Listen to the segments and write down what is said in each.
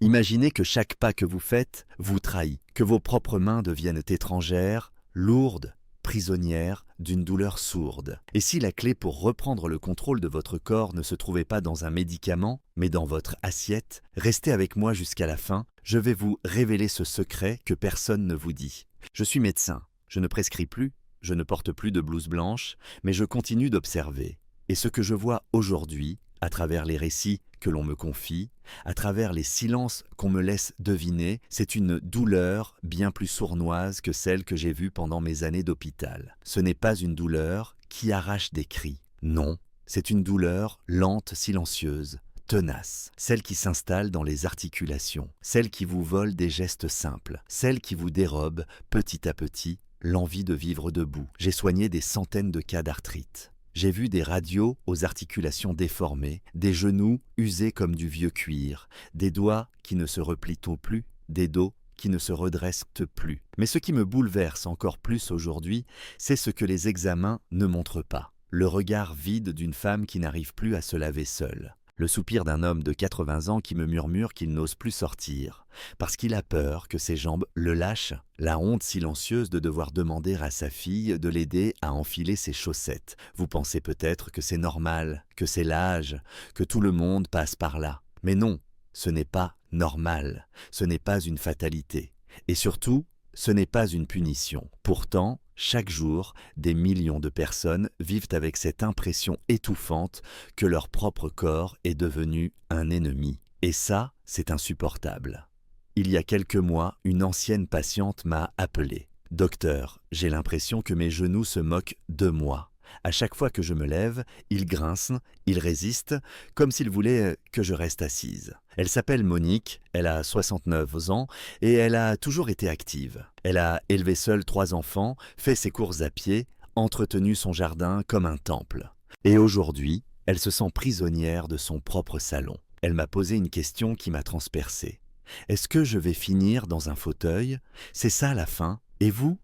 Imaginez que chaque pas que vous faites vous trahit, que vos propres mains deviennent étrangères, lourdes, prisonnières d'une douleur sourde. Et si la clé pour reprendre le contrôle de votre corps ne se trouvait pas dans un médicament, mais dans votre assiette, restez avec moi jusqu'à la fin, je vais vous révéler ce secret que personne ne vous dit. Je suis médecin, je ne prescris plus, je ne porte plus de blouse blanche, mais je continue d'observer. Et ce que je vois aujourd'hui, à travers les récits que l'on me confie, à travers les silences qu'on me laisse deviner, c'est une douleur bien plus sournoise que celle que j'ai vue pendant mes années d'hôpital. Ce n'est pas une douleur qui arrache des cris. Non, c'est une douleur lente, silencieuse, tenace, celle qui s'installe dans les articulations, celle qui vous vole des gestes simples, celle qui vous dérobe petit à petit l'envie de vivre debout. J'ai soigné des centaines de cas d'arthrite. J'ai vu des radios aux articulations déformées, des genoux usés comme du vieux cuir, des doigts qui ne se replient plus, des dos qui ne se redressent plus. Mais ce qui me bouleverse encore plus aujourd'hui, c'est ce que les examens ne montrent pas. Le regard vide d'une femme qui n'arrive plus à se laver seule. Le soupir d'un homme de 80 ans qui me murmure qu'il n'ose plus sortir, parce qu'il a peur que ses jambes le lâchent. La honte silencieuse de devoir demander à sa fille de l'aider à enfiler ses chaussettes. Vous pensez peut-être que c'est normal, que c'est l'âge, que tout le monde passe par là. Mais non, ce n'est pas normal, ce n'est pas une fatalité. Et surtout, ce n'est pas une punition. Pourtant, chaque jour, des millions de personnes vivent avec cette impression étouffante que leur propre corps est devenu un ennemi. Et ça, c'est insupportable. Il y a quelques mois, une ancienne patiente m'a appelé. « Docteur, j'ai l'impression que mes genoux se moquent de moi. À chaque fois que je me lève, ils grincent, ils résistent, comme s'ils voulaient que je reste assise. » Elle s'appelle Monique, elle a 69 ans et elle a toujours été active. Elle a élevé seule 3 enfants, fait ses courses à pied, entretenu son jardin comme un temple. Et aujourd'hui, elle se sent prisonnière de son propre salon. Elle m'a posé une question qui m'a transpercé. Est-ce que je vais finir dans un fauteuil? C'est ça la fin? Et vous?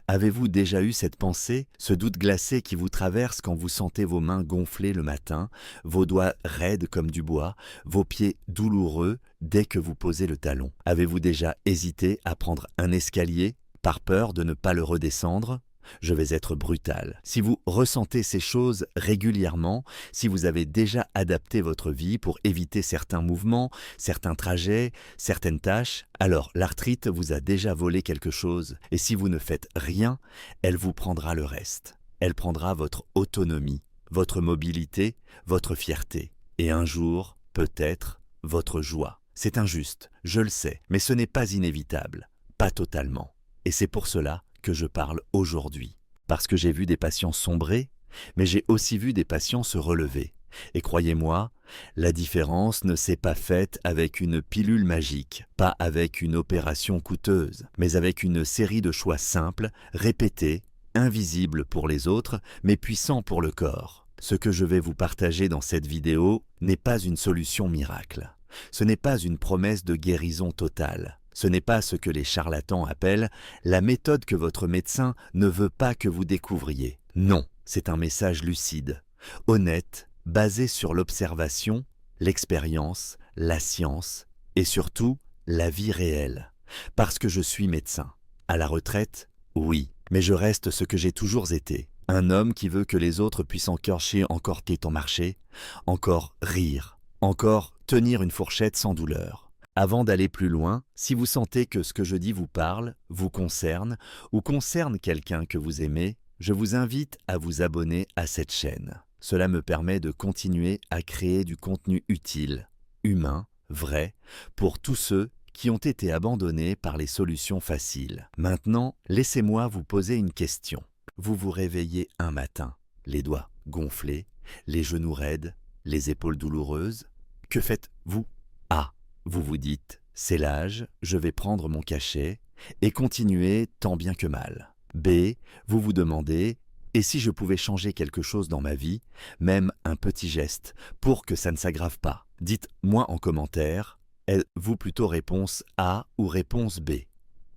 Avez-vous déjà eu cette pensée, ce doute glacé qui vous traverse quand vous sentez vos mains gonflées le matin, vos doigts raides comme du bois, vos pieds douloureux dès que vous posez le talon? Avez-vous déjà hésité à prendre un escalier par peur de ne pas le redescendre? Je vais être brutal. Si vous ressentez ces choses régulièrement, si vous avez déjà adapté votre vie pour éviter certains mouvements, certains trajets, certaines tâches, alors l'arthrite vous a déjà volé quelque chose. Et si vous ne faites rien, elle vous prendra le reste. Elle prendra votre autonomie, votre mobilité, votre fierté. Et un jour, peut-être, votre joie. C'est injuste, je le sais, mais ce n'est pas inévitable. Pas totalement. Et c'est pour cela que je parle aujourd'hui. Parce que j'ai vu des patients sombrer, mais j'ai aussi vu des patients se relever. Et croyez-moi, la différence ne s'est pas faite avec une pilule magique, pas avec une opération coûteuse, mais avec une série de choix simples, répétés, invisibles pour les autres, mais puissants pour le corps. Ce que je vais vous partager dans cette vidéo n'est pas une solution miracle. Ce n'est pas une promesse de guérison totale. Ce n'est pas ce que les charlatans appellent la méthode que votre médecin ne veut pas que vous découvriez. Non, c'est un message lucide, honnête, basé sur l'observation, l'expérience, la science et surtout la vie réelle. Parce que je suis médecin. À la retraite, oui, mais je reste ce que j'ai toujours été. Un homme qui veut que les autres puissent encore chier, encore téton marcher, encore rire, encore tenir une fourchette sans douleur. Avant d'aller plus loin, si vous sentez que ce que je dis vous parle, vous concerne ou concerne quelqu'un que vous aimez, je vous invite à vous abonner à cette chaîne. Cela me permet de continuer à créer du contenu utile, humain, vrai, pour tous ceux qui ont été abandonnés par les solutions faciles. Maintenant, laissez-moi vous poser une question. Vous vous réveillez un matin, les doigts gonflés, les genoux raides, les épaules douloureuses. Que faites-vous? A. Vous vous dites, c'est l'âge, je vais prendre mon cachet et continuer tant bien que mal. B. Vous vous demandez, et si je pouvais changer quelque chose dans ma vie, même un petit geste, pour que ça ne s'aggrave pas? Dites-moi en commentaire, êtes-vous plutôt réponse A ou réponse B?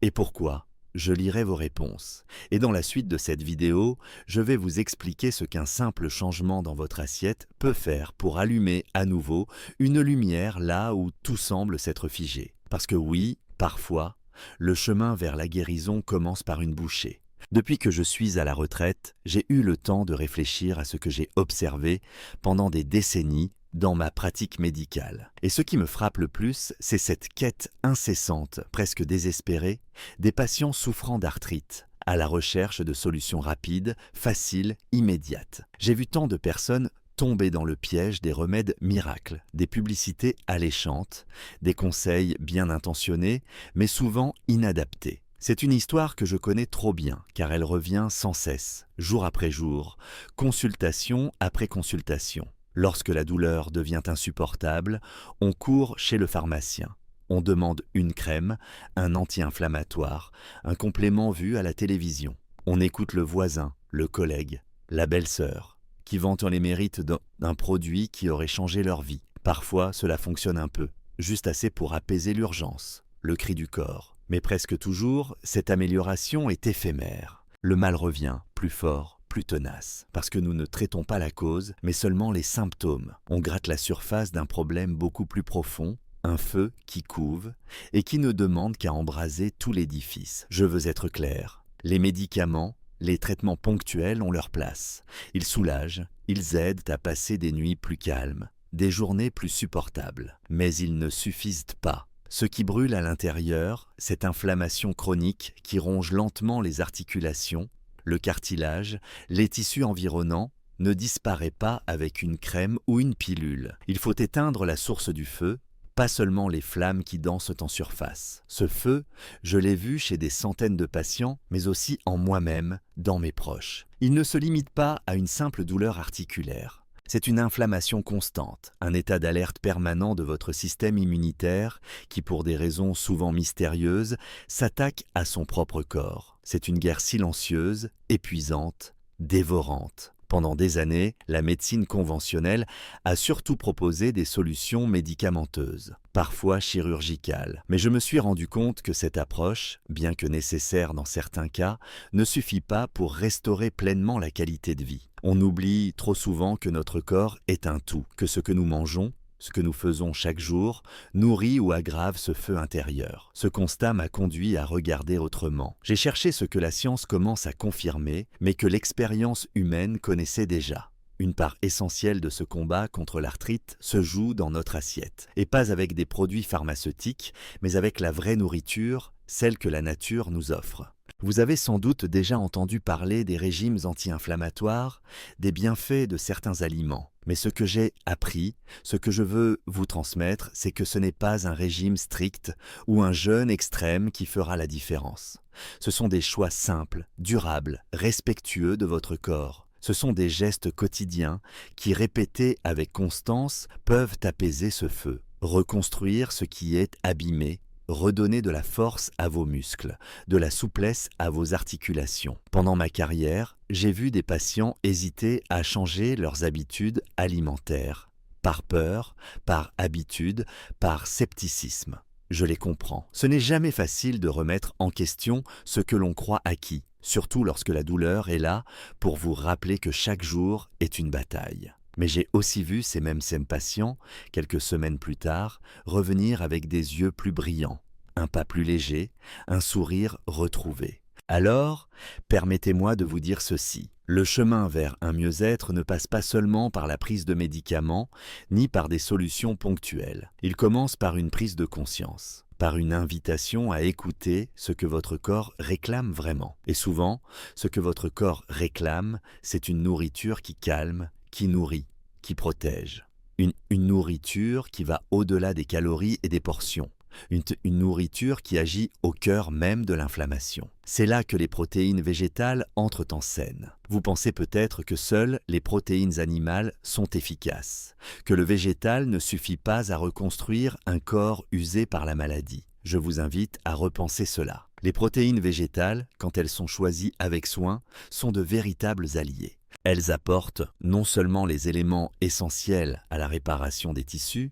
Et pourquoi? je lirai vos réponses. Et dans la suite de cette vidéo, je vais vous expliquer ce qu'un simple changement dans votre assiette peut faire pour allumer à nouveau une lumière là où tout semble s'être figé. Parce que oui, parfois, le chemin vers la guérison commence par une bouchée. Depuis que je suis à la retraite, j'ai eu le temps de réfléchir à ce que j'ai observé pendant des décennies dans ma pratique médicale. Et ce qui me frappe le plus, c'est cette quête incessante, presque désespérée, des patients souffrant d'arthrite, à la recherche de solutions rapides, faciles, immédiates. J'ai vu tant de personnes tomber dans le piège des remèdes miracles, des publicités alléchantes, des conseils bien intentionnés, mais souvent inadaptés. C'est une histoire que je connais trop bien, car elle revient sans cesse, jour après jour, consultation après consultation. Lorsque la douleur devient insupportable, on court chez le pharmacien. On demande une crème, un anti-inflammatoire, un complément vu à la télévision. On écoute le voisin, le collègue, la belle-sœur, qui vantent les mérites d'un produit qui aurait changé leur vie. Parfois, cela fonctionne un peu, juste assez pour apaiser l'urgence, le cri du corps. Mais presque toujours, cette amélioration est éphémère. Le mal revient, plus fort, plus tenace. Parce que nous ne traitons pas la cause, mais seulement les symptômes. On gratte la surface d'un problème beaucoup plus profond, un feu qui couve, et qui ne demande qu'à embraser tout l'édifice. Je veux être clair. Les médicaments, les traitements ponctuels ont leur place. Ils soulagent, ils aident à passer des nuits plus calmes, des journées plus supportables. Mais ils ne suffisent pas. Ce qui brûle à l'intérieur, cette inflammation chronique qui ronge lentement les articulations, le cartilage, les tissus environnants, ne disparaît pas avec une crème ou une pilule. Il faut éteindre la source du feu, pas seulement les flammes qui dansent en surface. Ce feu, je l'ai vu chez des centaines de patients, mais aussi en moi-même, dans mes proches. Il ne se limite pas à une simple douleur articulaire. C'est une inflammation constante, un état d'alerte permanent de votre système immunitaire qui, pour des raisons souvent mystérieuses, s'attaque à son propre corps. C'est une guerre silencieuse, épuisante, dévorante. Pendant des années, la médecine conventionnelle a surtout proposé des solutions médicamenteuses, parfois chirurgicales. Mais je me suis rendu compte que cette approche, bien que nécessaire dans certains cas, ne suffit pas pour restaurer pleinement la qualité de vie. On oublie trop souvent que notre corps est un tout, que ce que nous mangeons, ce que nous faisons chaque jour, nourrit ou aggrave ce feu intérieur. Ce constat m'a conduit à regarder autrement. J'ai cherché ce que la science commence à confirmer, mais que l'expérience humaine connaissait déjà. Une part essentielle de ce combat contre l'arthrite se joue dans notre assiette. Et pas avec des produits pharmaceutiques, mais avec la vraie nourriture, celle que la nature nous offre. Vous avez sans doute déjà entendu parler des régimes anti-inflammatoires, des bienfaits de certains aliments. Mais ce que j'ai appris, ce que je veux vous transmettre, c'est que ce n'est pas un régime strict ou un jeûne extrême qui fera la différence. Ce sont des choix simples, durables, respectueux de votre corps. Ce sont des gestes quotidiens qui, répétés avec constance, peuvent apaiser ce feu, reconstruire ce qui est abîmé, redonner de la force à vos muscles, de la souplesse à vos articulations. Pendant ma carrière, j'ai vu des patients hésiter à changer leurs habitudes alimentaires, par peur, par habitude, par scepticisme. Je les comprends. Ce n'est jamais facile de remettre en question ce que l'on croit acquis, surtout lorsque la douleur est là pour vous rappeler que chaque jour est une bataille. Mais j'ai aussi vu ces mêmes patients, quelques semaines plus tard, revenir avec des yeux plus brillants, un pas plus léger, un sourire retrouvé. Alors, permettez-moi de vous dire ceci. Le chemin vers un mieux-être ne passe pas seulement par la prise de médicaments, ni par des solutions ponctuelles. Il commence par une prise de conscience, par une invitation à écouter ce que votre corps réclame vraiment. Et souvent, ce que votre corps réclame, c'est une nourriture qui calme, qui nourrit, qui protège. Une nourriture qui va au-delà des calories et des portions. Une nourriture qui agit au cœur même de l'inflammation. C'est là que les protéines végétales entrent en scène. Vous pensez peut-être que seules les protéines animales sont efficaces, que le végétal ne suffit pas à reconstruire un corps usé par la maladie. Je vous invite à repenser cela. Les protéines végétales, quand elles sont choisies avec soin, sont de véritables alliés. Elles apportent non seulement les éléments essentiels à la réparation des tissus,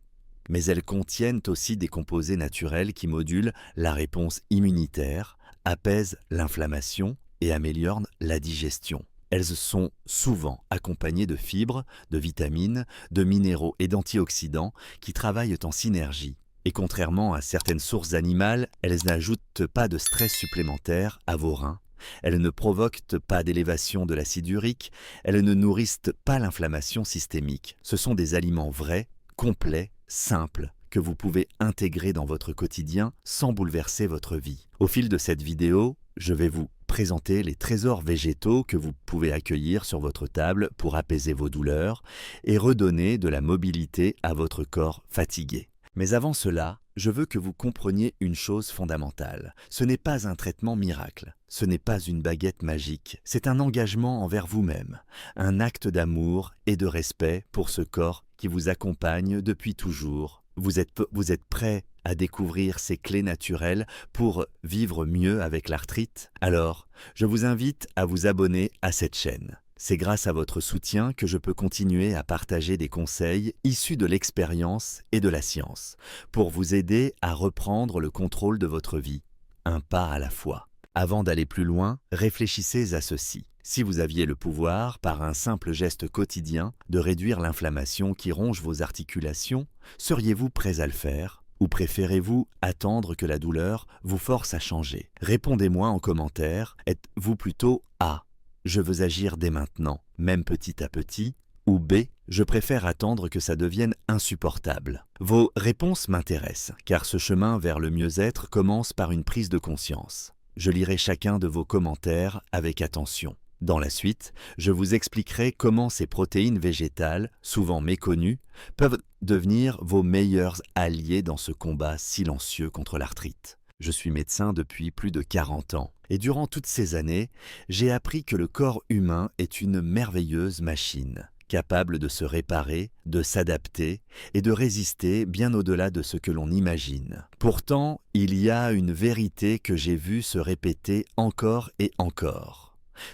mais elles contiennent aussi des composés naturels qui modulent la réponse immunitaire, apaisent l'inflammation et améliorent la digestion. Elles sont souvent accompagnées de fibres, de vitamines, de minéraux et d'antioxydants qui travaillent en synergie. Et contrairement à certaines sources animales, elles n'ajoutent pas de stress supplémentaire à vos reins. Elles ne provoquent pas d'élévation de l'acide urique, elles ne nourrissent pas l'inflammation systémique. Ce sont des aliments vrais, complets, simples, que vous pouvez intégrer dans votre quotidien sans bouleverser votre vie. Au fil de cette vidéo, je vais vous présenter les trésors végétaux que vous pouvez accueillir sur votre table pour apaiser vos douleurs et redonner de la mobilité à votre corps fatigué. Mais avant cela, je veux que vous compreniez une chose fondamentale. Ce n'est pas un traitement miracle, ce n'est pas une baguette magique, c'est un engagement envers vous-même, un acte d'amour et de respect pour ce corps qui vous accompagne depuis toujours. Vous êtes prêt à découvrir ces clés naturelles pour vivre mieux avec l'arthrite? Alors, je vous invite à vous abonner à cette chaîne. C'est grâce à votre soutien que je peux continuer à partager des conseils issus de l'expérience et de la science pour vous aider à reprendre le contrôle de votre vie, un pas à la fois. Avant d'aller plus loin, réfléchissez à ceci. Si vous aviez le pouvoir, par un simple geste quotidien, de réduire l'inflammation qui ronge vos articulations, seriez-vous prêt à le faire? Ou préférez-vous attendre que la douleur vous force à changer? Répondez-moi en commentaire, êtes-vous plutôt A. Je veux agir dès maintenant, même petit à petit, ou B. Je préfère attendre que ça devienne insupportable. Vos réponses m'intéressent, car ce chemin vers le mieux-être commence par une prise de conscience. Je lirai chacun de vos commentaires avec attention. Dans la suite, je vous expliquerai comment ces protéines végétales, souvent méconnues, peuvent devenir vos meilleurs alliés dans ce combat silencieux contre l'arthrite. Je suis médecin depuis plus de 40 ans et durant toutes ces années, j'ai appris que le corps humain est une merveilleuse machine, capable de se réparer, de s'adapter et de résister bien au-delà de ce que l'on imagine. Pourtant, il y a une vérité que j'ai vue se répéter encore et encore.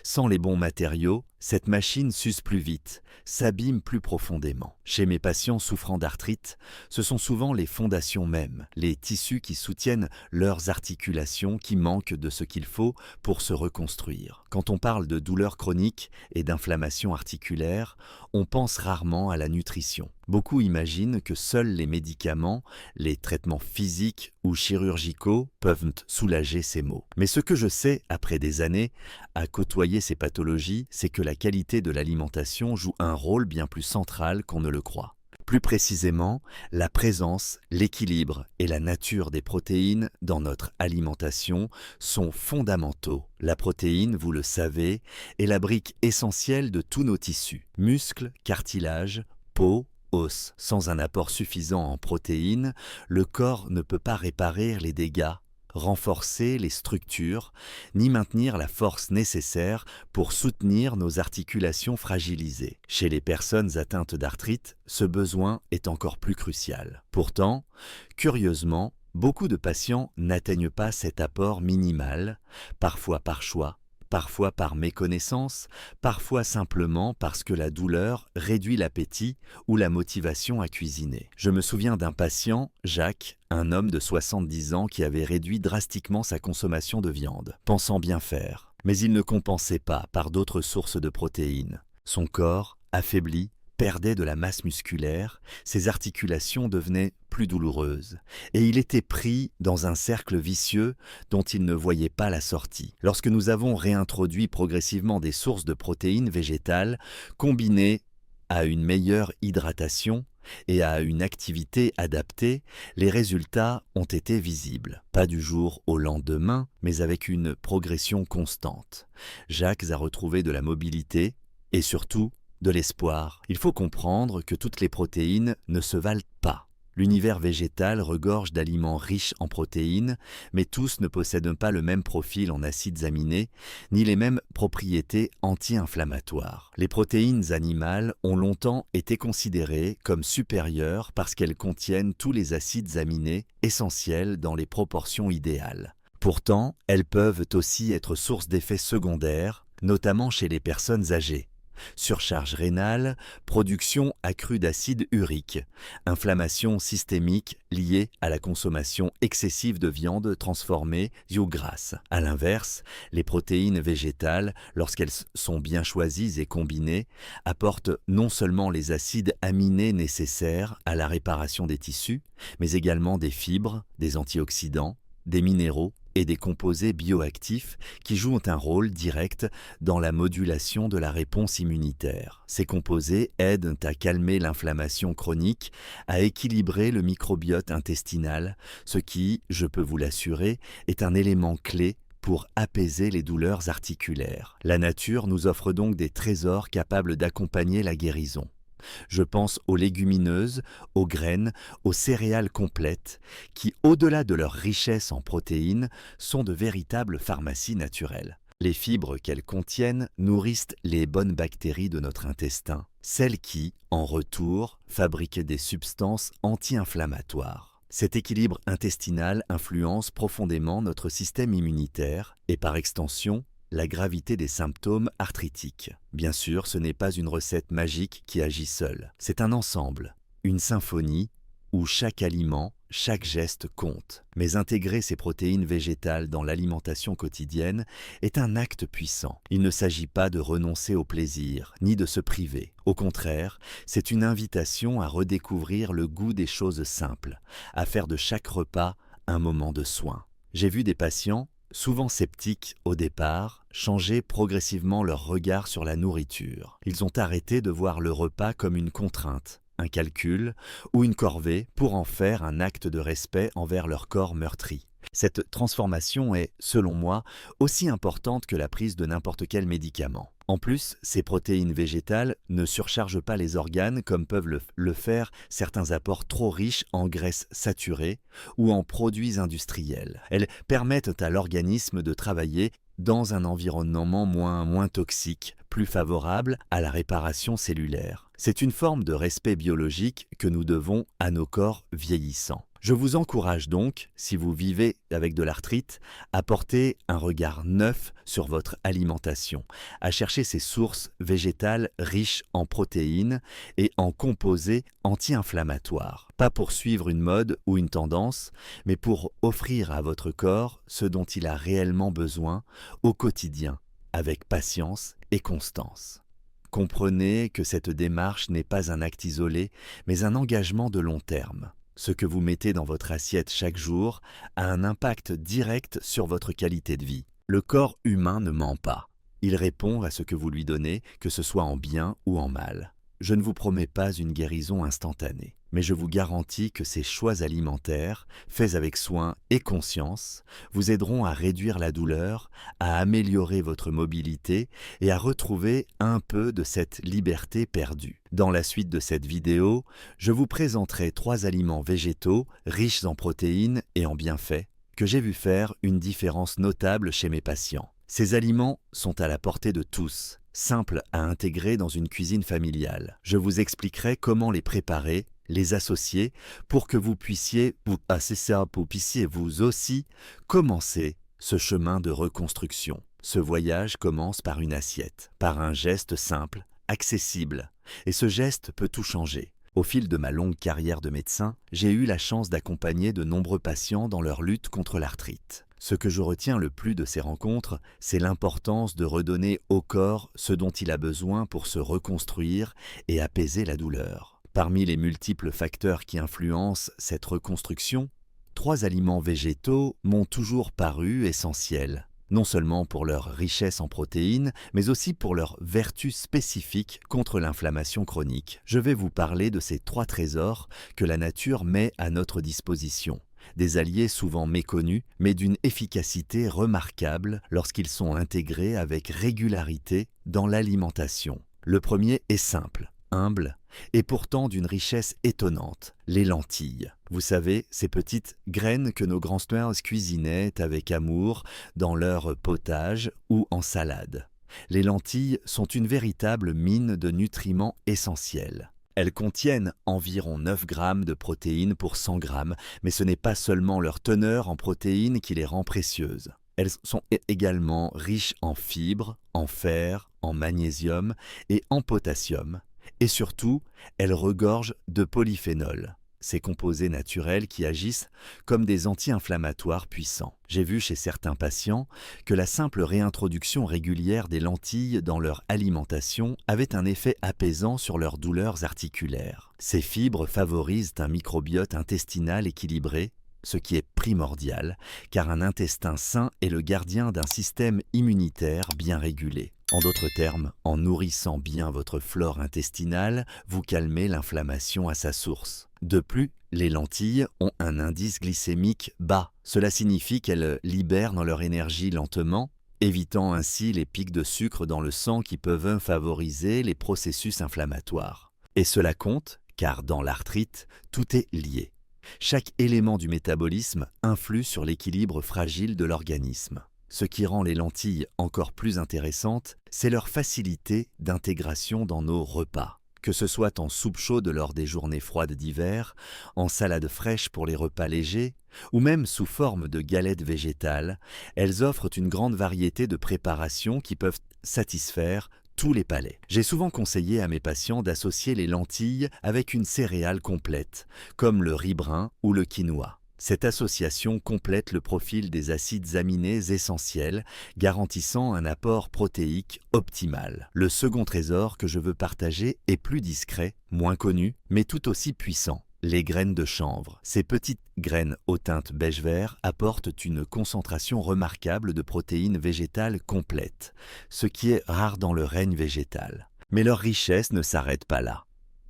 Sans les bons matériaux, cette machine s'use plus vite, s'abîme plus profondément. Chez mes patients souffrant d'arthrite, ce sont souvent les fondations mêmes, les tissus qui soutiennent leurs articulations qui manquent de ce qu'il faut pour se reconstruire. Quand on parle de douleurs chroniques et d'inflammation articulaire, on pense rarement à la nutrition. Beaucoup imaginent que seuls les médicaments, les traitements physiques ou chirurgicaux peuvent soulager ces maux. Mais ce que je sais, après des années, à côtoyer ces pathologies, c'est que la qualité de l'alimentation joue un rôle bien plus central qu'on ne le croit. Plus précisément, la présence, l'équilibre et la nature des protéines dans notre alimentation sont fondamentaux. La protéine, vous le savez, est la brique essentielle de tous nos tissus. Muscles, cartilage, peau, os. Sans un apport suffisant en protéines, le corps ne peut pas réparer les dégâts, renforcer les structures, ni maintenir la force nécessaire pour soutenir nos articulations fragilisées. Chez les personnes atteintes d'arthrite, ce besoin est encore plus crucial. Pourtant, curieusement, beaucoup de patients n'atteignent pas cet apport minimal, parfois par choix, parfois par méconnaissance, parfois simplement parce que la douleur réduit l'appétit ou la motivation à cuisiner. Je me souviens d'un patient, Jacques, un homme de 70 ans qui avait réduit drastiquement sa consommation de viande, pensant bien faire. Mais il ne compensait pas par d'autres sources de protéines. Son corps, affaibli, perdait de la masse musculaire, ses articulations devenaient plus douloureuses, et il était pris dans un cercle vicieux dont il ne voyait pas la sortie. Lorsque nous avons réintroduit progressivement des sources de protéines végétales, combinées à une meilleure hydratation et à une activité adaptée, les résultats ont été visibles. Pas du jour au lendemain, mais avec une progression constante. Jacques a retrouvé de la mobilité et surtout de l'espoir. Il faut comprendre que toutes les protéines ne se valent pas. L'univers végétal regorge d'aliments riches en protéines, mais tous ne possèdent pas le même profil en acides aminés, ni les mêmes propriétés anti-inflammatoires. Les protéines animales ont longtemps été considérées comme supérieures parce qu'elles contiennent tous les acides aminés essentiels dans les proportions idéales. Pourtant, elles peuvent aussi être source d'effets secondaires, notamment chez les personnes âgées. surcharge rénale, production accrue d'acide urique, inflammation systémique liée à la consommation excessive de viande transformée ou grasse. À l'inverse, les protéines végétales, lorsqu'elles sont bien choisies et combinées, apportent non seulement les acides aminés nécessaires à la réparation des tissus, mais également des fibres, des antioxydants, des minéraux et des composés bioactifs qui jouent un rôle direct dans la modulation de la réponse immunitaire. Ces composés aident à calmer l'inflammation chronique, à équilibrer le microbiote intestinal, ce qui, je peux vous l'assurer, est un élément clé pour apaiser les douleurs articulaires. La nature nous offre donc des trésors capables d'accompagner la guérison. Je pense aux légumineuses, aux graines, aux céréales complètes, qui, au-delà de leur richesse en protéines, sont de véritables pharmacies naturelles. Les fibres qu'elles contiennent nourrissent les bonnes bactéries de notre intestin, celles qui, en retour, fabriquent des substances anti-inflammatoires. Cet équilibre intestinal influence profondément notre système immunitaire et, par extension, la gravité des symptômes arthritiques. Bien sûr, ce n'est pas une recette magique qui agit seule. C'est un ensemble, une symphonie où chaque aliment, chaque geste compte. Mais intégrer ces protéines végétales dans l'alimentation quotidienne est un acte puissant. Il ne s'agit pas de renoncer au plaisir, ni de se priver. Au contraire, c'est une invitation à redécouvrir le goût des choses simples, à faire de chaque repas un moment de soin. J'ai vu des patients, souvent sceptiques au départ, changer progressivement leur regard sur la nourriture. Ils ont arrêté de voir le repas comme une contrainte, un calcul ou une corvée pour en faire un acte de respect envers leur corps meurtri. Cette transformation est, selon moi, aussi importante que la prise de n'importe quel médicament. En plus, ces protéines végétales ne surchargent pas les organes comme peuvent le faire certains apports trop riches en graisses saturées ou en produits industriels. Elles permettent à l'organisme de travailler dans un environnement moins toxique, plus favorable à la réparation cellulaire. C'est une forme de respect biologique que nous devons à nos corps vieillissants. Je vous encourage donc, si vous vivez avec de l'arthrite, à porter un regard neuf sur votre alimentation, à chercher ces sources végétales riches en protéines et en composés anti-inflammatoires. Pas pour suivre une mode ou une tendance, mais pour offrir à votre corps ce dont il a réellement besoin au quotidien, avec patience et constance. Comprenez que cette démarche n'est pas un acte isolé, mais un engagement de long terme. Ce que vous mettez dans votre assiette chaque jour a un impact direct sur votre qualité de vie. Le corps humain ne ment pas. Il répond à ce que vous lui donnez, que ce soit en bien ou en mal. Je ne vous promets pas une guérison instantanée, mais je vous garantis que ces choix alimentaires, faits avec soin et conscience, vous aideront à réduire la douleur, à améliorer votre mobilité et à retrouver un peu de cette liberté perdue. Dans la suite de cette vidéo, je vous présenterai 3 aliments végétaux riches en protéines et en bienfaits que j'ai vu faire une différence notable chez mes patients. Ces aliments sont à la portée de tous, simples à intégrer dans une cuisine familiale. Je vous expliquerai comment les préparer, les associer pour que vous puissiez vous aussi commencer ce chemin de reconstruction. Ce voyage commence par une assiette, par un geste simple, accessible. Et ce geste peut tout changer. Au fil de ma longue carrière de médecin, j'ai eu la chance d'accompagner de nombreux patients dans leur lutte contre l'arthrite. Ce que je retiens le plus de ces rencontres, c'est l'importance de redonner au corps ce dont il a besoin pour se reconstruire et apaiser la douleur. Parmi les multiples facteurs qui influencent cette reconstruction, 3 aliments végétaux m'ont toujours paru essentiels, non seulement pour leur richesse en protéines, mais aussi pour leurs vertus spécifiques contre l'inflammation chronique. Je vais vous parler de ces 3 trésors que la nature met à notre disposition. Des alliés souvent méconnus, mais d'une efficacité remarquable lorsqu'ils sont intégrés avec régularité dans l'alimentation. Le premier est simple, humble, et pourtant d'une richesse étonnante, les lentilles. Vous savez, ces petites graines que nos grands-mères cuisinaient avec amour dans leur potage ou en salade. Les lentilles sont une véritable mine de nutriments essentiels. Elles contiennent environ 9 grammes de protéines pour 100 grammes, mais ce n'est pas seulement leur teneur en protéines qui les rend précieuses. Elles sont également riches en fibres, en fer, en magnésium et en potassium. Et surtout, elles regorgent de polyphénols, ces composés naturels qui agissent comme des anti-inflammatoires puissants. J'ai vu chez certains patients que la simple réintroduction régulière des lentilles dans leur alimentation avait un effet apaisant sur leurs douleurs articulaires. Ces fibres favorisent un microbiote intestinal équilibré, ce qui est primordial, car un intestin sain est le gardien d'un système immunitaire bien régulé. En d'autres termes, en nourrissant bien votre flore intestinale, vous calmez l'inflammation à sa source. De plus, les lentilles ont un indice glycémique bas. Cela signifie qu'elles libèrent dans leur énergie lentement, évitant ainsi les pics de sucre dans le sang qui peuvent favoriser les processus inflammatoires. Et cela compte, car dans l'arthrite, tout est lié. Chaque élément du métabolisme influe sur l'équilibre fragile de l'organisme. Ce qui rend les lentilles encore plus intéressantes, c'est leur facilité d'intégration dans nos repas. Que ce soit en soupe chaude lors des journées froides d'hiver, en salade fraîche pour les repas légers, ou même sous forme de galettes végétales, elles offrent une grande variété de préparations qui peuvent satisfaire tous les palais. J'ai souvent conseillé à mes patients d'associer les lentilles avec une céréale complète, comme le riz brun ou le quinoa. Cette association complète le profil des acides aminés essentiels, garantissant un apport protéique optimal. Le second trésor que je veux partager est plus discret, moins connu, mais tout aussi puissant. Les graines de chanvre. Ces petites graines aux teintes beige-vert apportent une concentration remarquable de protéines végétales complètes, ce qui est rare dans le règne végétal. Mais leur richesse ne s'arrête pas là.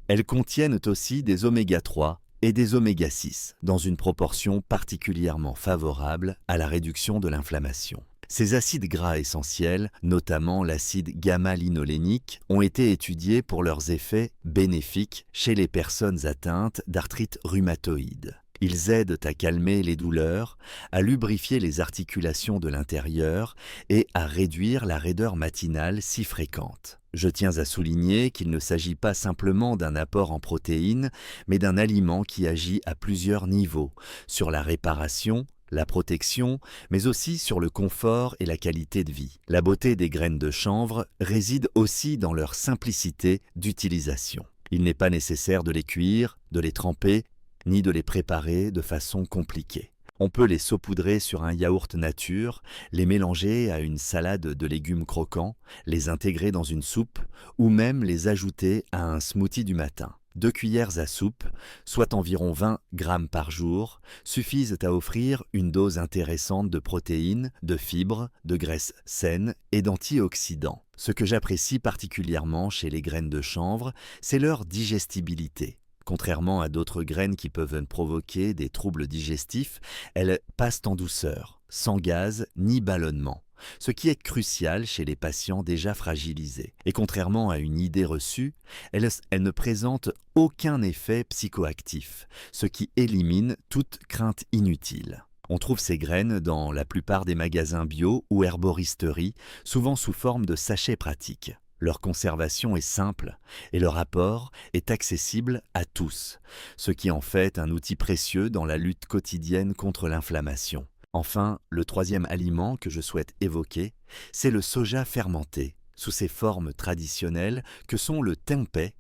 Elles contiennent aussi des oméga 3 et des oméga 6, dans une proportion particulièrement favorable à la réduction de l'inflammation. Ces acides gras essentiels, notamment l'acide gamma-linolénique, ont été étudiés pour leurs effets bénéfiques chez les personnes atteintes d'arthrite rhumatoïde. Ils aident à calmer les douleurs, à lubrifier les articulations de l'intérieur et à réduire la raideur matinale si fréquente. Je tiens à souligner qu'il ne s'agit pas simplement d'un apport en protéines, mais d'un aliment qui agit à plusieurs niveaux, sur la réparation, la protection, mais aussi sur le confort et la qualité de vie. La beauté des graines de chanvre réside aussi dans leur simplicité d'utilisation. Il n'est pas nécessaire de les cuire, de les tremper, ni de les préparer de façon compliquée. On peut les saupoudrer sur un yaourt nature, les mélanger à une salade de légumes croquants, les intégrer dans une soupe ou même les ajouter à un smoothie du matin. 2 cuillères à soupe, soit environ 20 grammes par jour, suffisent à offrir une dose intéressante de protéines, de fibres, de graisses saines et d'antioxydants. Ce que j'apprécie particulièrement chez les graines de chanvre, c'est leur digestibilité. Contrairement à d'autres graines qui peuvent provoquer des troubles digestifs, elles passent en douceur, sans gaz ni ballonnement, ce qui est crucial chez les patients déjà fragilisés. Et contrairement à une idée reçue, elles ne présentent aucun effet psychoactif, ce qui élimine toute crainte inutile. On trouve ces graines dans la plupart des magasins bio ou herboristeries, souvent sous forme de sachets pratiques. Leur conservation est simple et leur apport est accessible à tous, ce qui en fait un outil précieux dans la lutte quotidienne contre l'inflammation. Enfin, le troisième aliment que je souhaite évoquer, c'est le soja fermenté, sous ses formes traditionnelles que sont le tempeh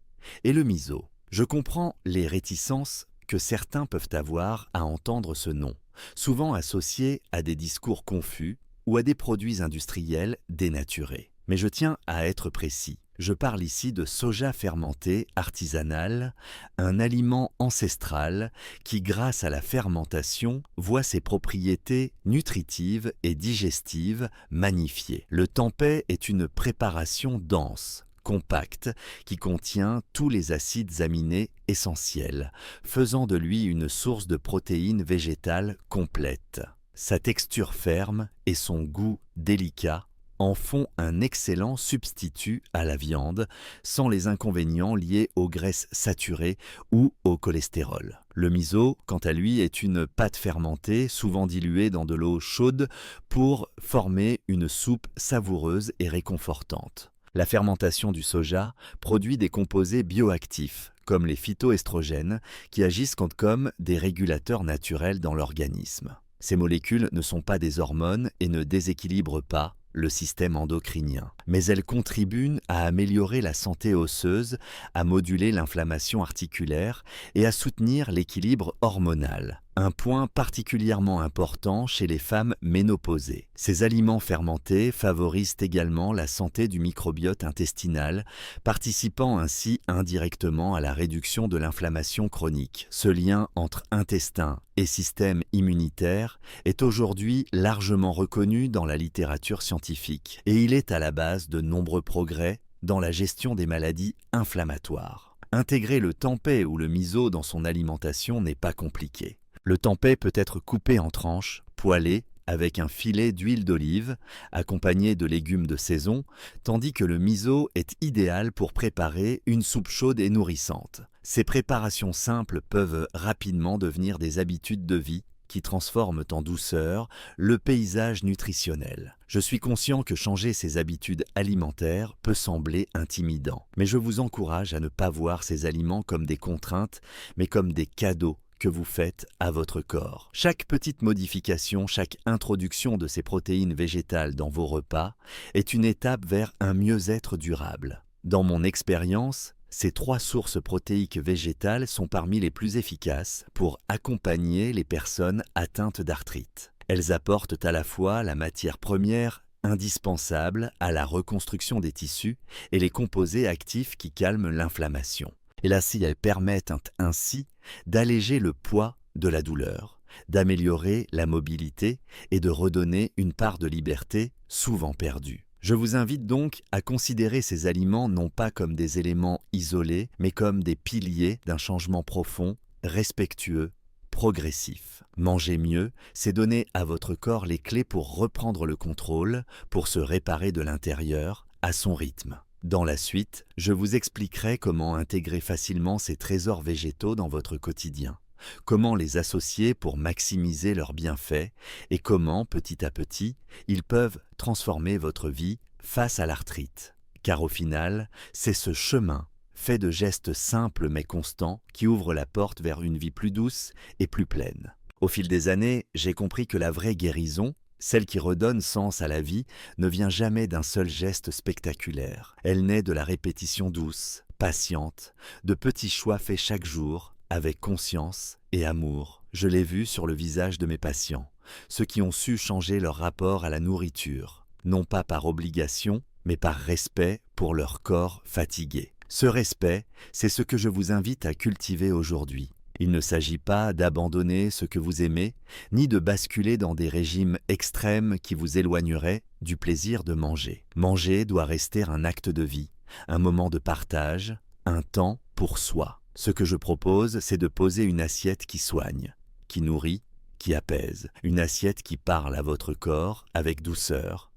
et le miso. Je comprends les réticences que certains peuvent avoir à entendre ce nom, souvent associé à des discours confus ou à des produits industriels dénaturés. Mais je tiens à être précis. Je parle ici de soja fermenté artisanal, un aliment ancestral qui, grâce à la fermentation, voit ses propriétés nutritives et digestives magnifiées. Le tempeh est une préparation dense, compacte, qui contient tous les acides aminés essentiels, faisant de lui une source de protéines végétales complète. Sa texture ferme et son goût délicat en font un excellent substitut à la viande, sans les inconvénients liés aux graisses saturées ou au cholestérol. Le miso, quant à lui, est une pâte fermentée, souvent diluée dans de l'eau chaude, pour former une soupe savoureuse et réconfortante. La fermentation du soja produit des composés bioactifs, comme les phytoestrogènes, qui agissent comme des régulateurs naturels dans l'organisme. Ces molécules ne sont pas des hormones et ne déséquilibrent pas le système endocrinien, mais elles contribuent à améliorer la santé osseuse, à moduler l'inflammation articulaire et à soutenir l'équilibre hormonal. Un point particulièrement important chez les femmes ménopausées. Ces aliments fermentés favorisent également la santé du microbiote intestinal, participant ainsi indirectement à la réduction de l'inflammation chronique. Ce lien entre intestin et système immunitaire est aujourd'hui largement reconnu dans la littérature scientifique et il est à la base de nombreux progrès dans la gestion des maladies inflammatoires. Intégrer le tempeh ou le miso dans son alimentation n'est pas compliqué. Le tempeh peut être coupé en tranches, poêlé, avec un filet d'huile d'olive, accompagné de légumes de saison, tandis que le miso est idéal pour préparer une soupe chaude et nourrissante. Ces préparations simples peuvent rapidement devenir des habitudes de vie qui transforment en douceur le paysage nutritionnel. Je suis conscient que changer ses habitudes alimentaires peut sembler intimidant, mais je vous encourage à ne pas voir ces aliments comme des contraintes, mais comme des cadeaux que vous faites à votre corps. Chaque petite modification, chaque introduction de ces protéines végétales dans vos repas est une étape vers un mieux-être durable. Dans mon expérience, ces 3 sources protéiques végétales sont parmi les plus efficaces pour accompagner les personnes atteintes d'arthrite. Elles apportent à la fois la matière première indispensable à la reconstruction des tissus et les composés actifs qui calment l'inflammation. Et là, si elles permettent ainsi d'alléger le poids de la douleur, d'améliorer la mobilité et de redonner une part de liberté souvent perdue. Je vous invite donc à considérer ces aliments non pas comme des éléments isolés, mais comme des piliers d'un changement profond, respectueux, progressif. Manger mieux, c'est donner à votre corps les clés pour reprendre le contrôle, pour se réparer de l'intérieur à son rythme. Dans la suite, je vous expliquerai comment intégrer facilement ces trésors végétaux dans votre quotidien, comment les associer pour maximiser leurs bienfaits et comment, petit à petit, ils peuvent transformer votre vie face à l'arthrite. Car au final, c'est ce chemin, fait de gestes simples mais constants, qui ouvre la porte vers une vie plus douce et plus pleine. Au fil des années, j'ai compris que la vraie guérison, celle qui redonne sens à la vie, ne vient jamais d'un seul geste spectaculaire. Elle naît de la répétition douce, patiente, de petits choix faits chaque jour, avec conscience et amour. Je l'ai vu sur le visage de mes patients, ceux qui ont su changer leur rapport à la nourriture, non pas par obligation, mais par respect pour leur corps fatigué. Ce respect, c'est ce que je vous invite à cultiver aujourd'hui. Il ne s'agit pas d'abandonner ce que vous aimez, ni de basculer dans des régimes extrêmes qui vous éloigneraient du plaisir de manger. Manger doit rester un acte de vie, un moment de partage, un temps pour soi. Ce que je propose, c'est de poser une assiette qui soigne, qui nourrit, qui apaise, une assiette qui parle à votre corps avec douceur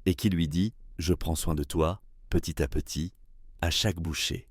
et qui lui dit « Je prends soin de toi, petit à petit, à chaque bouchée ».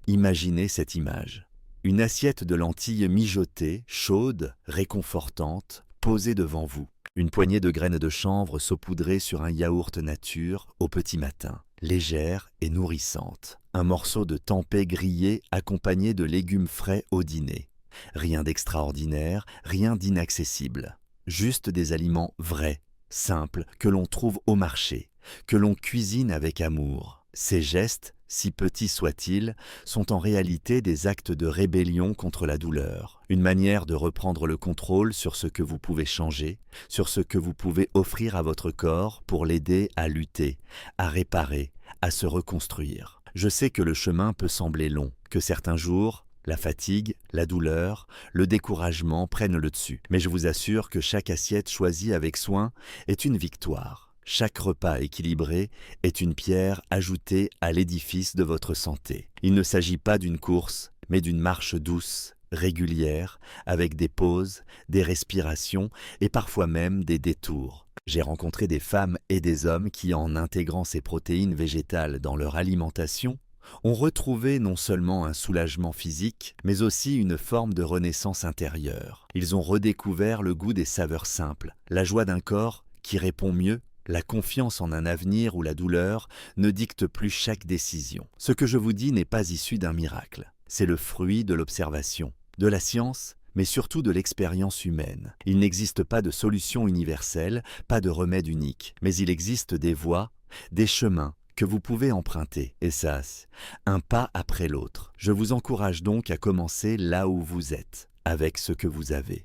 Imaginez cette image. Une assiette de lentilles mijotées, chaude, réconfortante, posée devant vous. Une poignée de graines de chanvre saupoudrées sur un yaourt nature au petit matin, légère et nourrissante. Un morceau de tempeh grillé accompagné de légumes frais au dîner. Rien d'extraordinaire, rien d'inaccessible. Juste des aliments vrais, simples, que l'on trouve au marché, que l'on cuisine avec amour. Ces gestes, si petits soient-ils, sont en réalité des actes de rébellion contre la douleur, une manière de reprendre le contrôle sur ce que vous pouvez changer, sur ce que vous pouvez offrir à votre corps pour l'aider à lutter, à réparer, à se reconstruire. Je sais que le chemin peut sembler long, que certains jours, la fatigue, la douleur, le découragement prennent le dessus, mais je vous assure que chaque assiette choisie avec soin est une victoire. Chaque repas équilibré est une pierre ajoutée à l'édifice de votre santé. Il ne s'agit pas d'une course, mais d'une marche douce, régulière, avec des pauses, des respirations et parfois même des détours. J'ai rencontré des femmes et des hommes qui, en intégrant ces protéines végétales dans leur alimentation, ont retrouvé non seulement un soulagement physique, mais aussi une forme de renaissance intérieure. Ils ont redécouvert le goût des saveurs simples, la joie d'un corps qui répond mieux, la confiance en un avenir où la douleur ne dicte plus chaque décision. Ce que je vous dis n'est pas issu d'un miracle. C'est le fruit de l'observation, de la science, mais surtout de l'expérience humaine. Il n'existe pas de solution universelle, pas de remède unique, mais il existe des voies, des chemins que vous pouvez emprunter, et ça, un pas après l'autre. Je vous encourage donc à commencer là où vous êtes, avec ce que vous avez.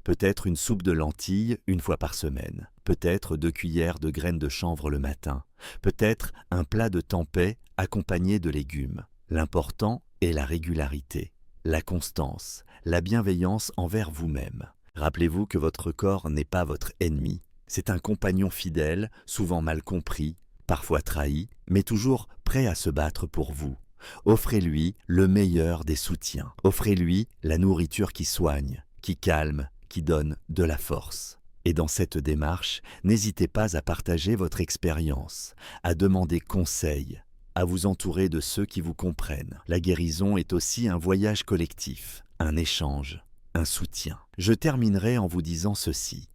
Peut-être une soupe de lentilles une fois par semaine, peut-être 2 cuillères de graines de chanvre le matin, peut-être un plat de tempeh accompagné de légumes. L'important est la régularité, la constance, la bienveillance envers vous-même. Rappelez-vous que votre corps n'est pas votre ennemi. C'est un compagnon fidèle, souvent mal compris, parfois trahi, mais toujours prêt à se battre pour vous. Offrez-lui le meilleur des soutiens. Offrez-lui la nourriture qui soigne, qui calme, qui donne de la force. Et dans cette démarche, n'hésitez pas à partager votre expérience, à demander conseil, à vous entourer de ceux qui vous comprennent. La guérison est aussi un voyage collectif, un échange, un soutien. Je terminerai en vous disant ceci.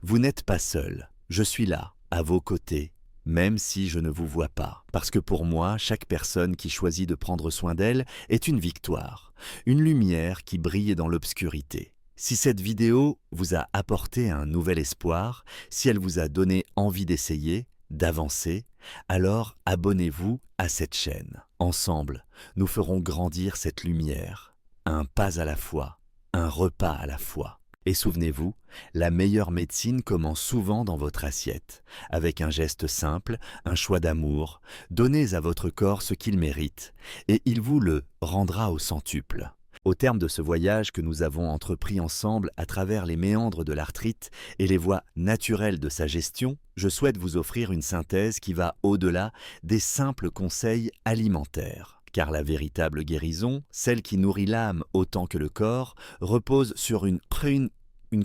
Vous n'êtes pas seul, je suis là, à vos côtés, même si je ne vous vois pas. Parce que pour moi, chaque personne qui choisit de prendre soin d'elle est une victoire, une lumière qui brille dans l'obscurité. Si cette vidéo vous a apporté un nouvel espoir, si elle vous a donné envie d'essayer, d'avancer, alors abonnez-vous à cette chaîne. Ensemble, nous ferons grandir cette lumière, un pas à la fois, un repas à la fois. Et souvenez-vous, la meilleure médecine commence souvent dans votre assiette, avec un geste simple, un choix d'amour. Donnez à votre corps ce qu'il mérite, et il vous le rendra au centuple. Au terme de ce voyage que nous avons entrepris ensemble à travers les méandres de l'arthrite et les voies naturelles de sa gestion, je souhaite vous offrir une synthèse qui va au-delà des simples conseils alimentaires. Car la véritable guérison, celle qui nourrit l'âme autant que le corps, repose sur une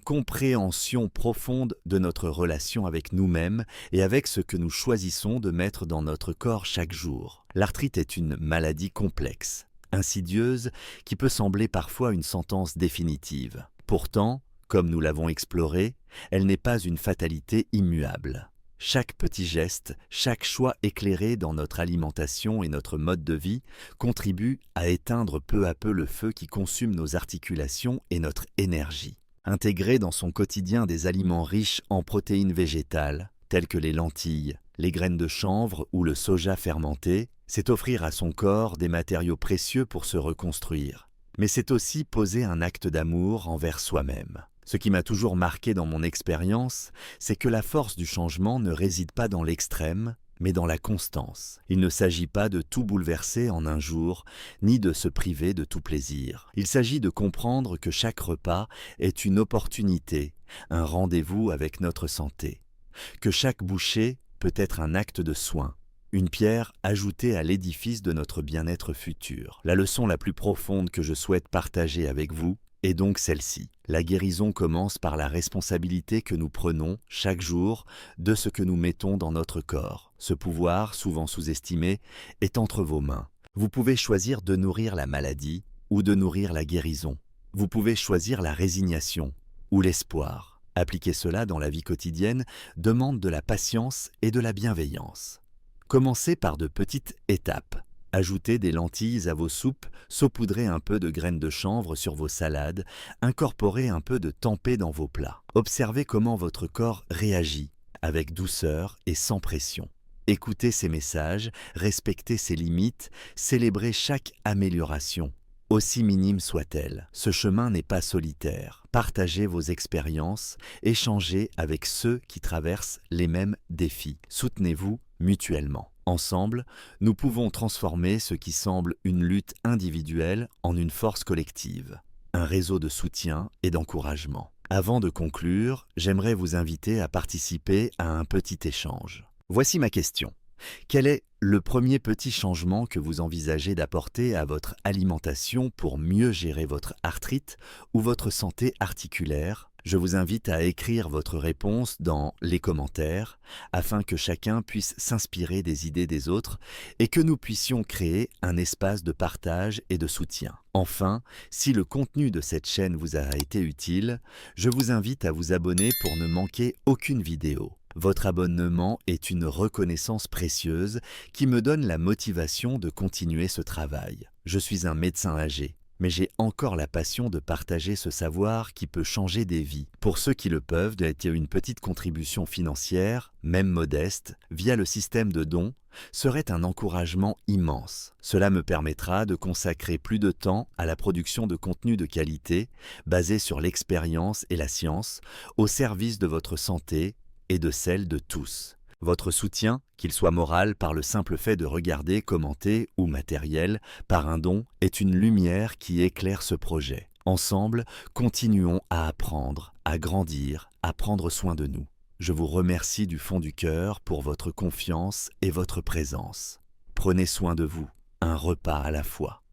compréhension profonde de notre relation avec nous-mêmes et avec ce que nous choisissons de mettre dans notre corps chaque jour. L'arthrite est une maladie complexe, insidieuse, qui peut sembler parfois une sentence définitive. Pourtant, comme nous l'avons exploré, elle n'est pas une fatalité immuable. Chaque petit geste, chaque choix éclairé dans notre alimentation et notre mode de vie contribue à éteindre peu à peu le feu qui consume nos articulations et notre énergie. Intégrer dans son quotidien des aliments riches en protéines végétales, tels que les lentilles, les graines de chanvre ou le soja fermenté, c'est offrir à son corps des matériaux précieux pour se reconstruire. Mais c'est aussi poser un acte d'amour envers soi-même. Ce qui m'a toujours marqué dans mon expérience, c'est que la force du changement ne réside pas dans l'extrême, mais dans la constance. Il ne s'agit pas de tout bouleverser en un jour, ni de se priver de tout plaisir. Il s'agit de comprendre que chaque repas est une opportunité, un rendez-vous avec notre santé. Que chaque bouchée peut être un acte de soin, une pierre ajoutée à l'édifice de notre bien-être futur. La leçon la plus profonde que je souhaite partager avec vous est donc celle-ci. La guérison commence par la responsabilité que nous prenons chaque jour de ce que nous mettons dans notre corps. Ce pouvoir, souvent sous-estimé, est entre vos mains. Vous pouvez choisir de nourrir la maladie ou de nourrir la guérison. Vous pouvez choisir la résignation ou l'espoir. Appliquer cela dans la vie quotidienne demande de la patience et de la bienveillance. Commencez par de petites étapes. Ajoutez des lentilles à vos soupes, saupoudrez un peu de graines de chanvre sur vos salades, incorporez un peu de tempeh dans vos plats. Observez comment votre corps réagit, avec douceur et sans pression. Écoutez ces messages, respectez ses limites, célébrez chaque amélioration, aussi minime soit-elle. Ce chemin n'est pas solitaire. Partagez vos expériences, échangez avec ceux qui traversent les mêmes défis. Soutenez-vous mutuellement. Ensemble, nous pouvons transformer ce qui semble une lutte individuelle en une force collective, un réseau de soutien et d'encouragement. Avant de conclure, j'aimerais vous inviter à participer à un petit échange. Voici ma question. Quel est le premier petit changement que vous envisagez d'apporter à votre alimentation pour mieux gérer votre arthrite ou votre santé articulaire? Je vous invite à écrire votre réponse dans les commentaires afin que chacun puisse s'inspirer des idées des autres et que nous puissions créer un espace de partage et de soutien. Enfin, si le contenu de cette chaîne vous a été utile, je vous invite à vous abonner pour ne manquer aucune vidéo. Votre abonnement est une reconnaissance précieuse qui me donne la motivation de continuer ce travail. Je suis un médecin âgé. Mais j'ai encore la passion de partager ce savoir qui peut changer des vies. Pour ceux qui le peuvent, d'être une petite contribution financière, même modeste, via le système de dons, serait un encouragement immense. Cela me permettra de consacrer plus de temps à la production de contenu de qualité, basé sur l'expérience et la science, au service de votre santé et de celle de tous. Votre soutien, qu'il soit moral par le simple fait de regarder, commenter ou matériel, par un don, est une lumière qui éclaire ce projet. Ensemble, continuons à apprendre, à grandir, à prendre soin de nous. Je vous remercie du fond du cœur pour votre confiance et votre présence. Prenez soin de vous, un repas à la fois.